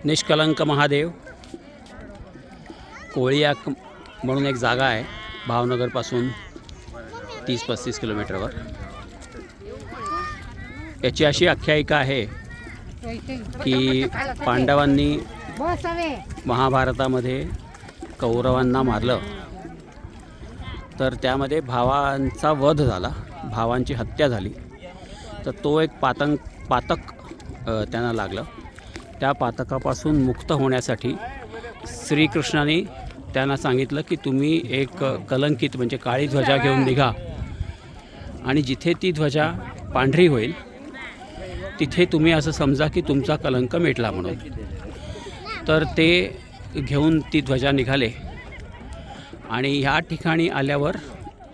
निष्कलंक महादेव कोळियाक म्हणून एक जागा आहे भावनगरपासून 30-35 किलोमीटरवर. याची अशी आख्यायिका आहे की पांडवांनी महाभारतामध्ये कौरवांना मारलं तर त्यामध्ये भावांचा वध झाला, भावांची हत्या झाली. तर तो एक पातक त्यांना लागलं. त्या पातकापासून मुक्त होण्यासाठी श्रीकृष्णाने त्यांना सांगितलं की तुम्ही एक कलंकित म्हणजे काळी ध्वजा घेऊन निघा आणि जिथे ती ध्वजा पांढरी होईल तिथे तुम्ही असं समजा की तुमचा कलंक मिटला म्हणून. तर ते घेऊन ती ध्वजा निघाले आणि ह्या ठिकाणी आल्यावर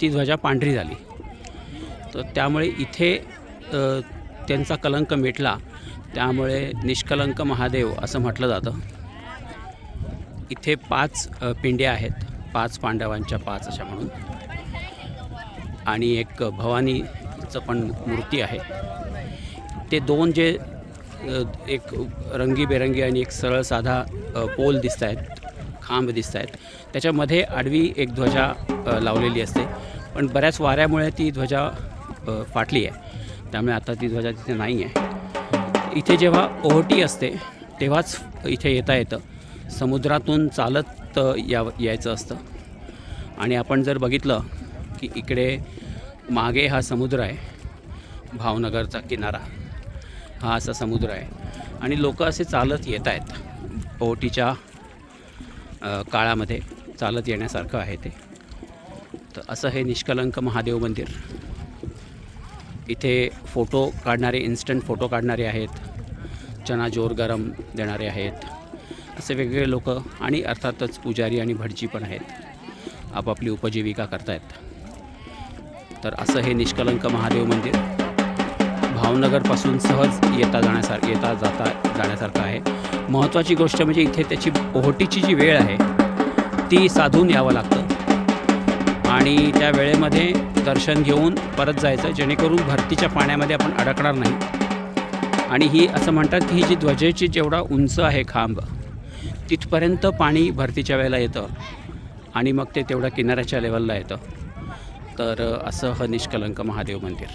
ती ध्वजा पांढरी झाली. तर त्यामुळे इथे त्यांचा कलंक मिटला. त्यामुळे निष्कलंक महादेव असं म्हटलं जातं. इथे 5 पिंड्या आहेत, 5 पांडवांच्या 5 अशा म्हणून. आणि एक भवानीचं पण मूर्ती आहे. ते 2 जे एक रंगीबेरंगी आणि एक सरळ साधा पोल दिसत आहेत, खांब दिसत आहेत, त्याच्यामध्ये आडवी एक ध्वजा लावलेली असते. पण बऱ्याच वाऱ्यामुळे ती ध्वजा फाटली आहे, त्यामुळे आता ती ध्वजा तिथे नाही आहे. इथे जेव्हा ओहोटी असते तेव्हाच इथे येता येतं. समुद्रातून चालत यायचं असतं. आणि आपण जर बघितलं की इकडे मागे हा समुद्र आहे, भावनगरचा किनारा हा असा समुद्र आहे आणि लोक असे चालत येत आहेत. ओहोटीच्या काळामध्ये चालत येण्यासारखं आहे ते. तर असं हे निष्कलंक महादेव मंदिर. इथे फोटो काढणारे, इन्स्टंट फोटो काढणारे आहेत, चना जोर गरम देणारे आहेत, असे वेगवेगळे लोक आणि अर्थातच पुजारी आणि भटजी पण आहेत, आपापली उपजीविका करतायत. तर असं हे निष्कलंक महादेव मंदिर भावनगरपासून सहज येता जाण्यासारखं आहे. महत्त्वाची गोष्ट म्हणजे इथे त्याची ओहोटीची जी वेळ आहे ती साधून यावं लागतं आणि त्या वेळेमध्ये दर्शन घेऊन परत जायचं, जेणेकरून भरतीच्या पाण्यामध्ये आपण अडकणार नाही. आणि ही असं म्हणतात की ही जी ध्वजेची जेवढा उंच आहे खांब तिथपर्यंत पाणी भरतीच्या वेळेला येतं आणि मग ते तेवढ्या किनाऱ्याच्या लेवलला येतं. तर असं हा निष्कलंक महादेव मंदिर.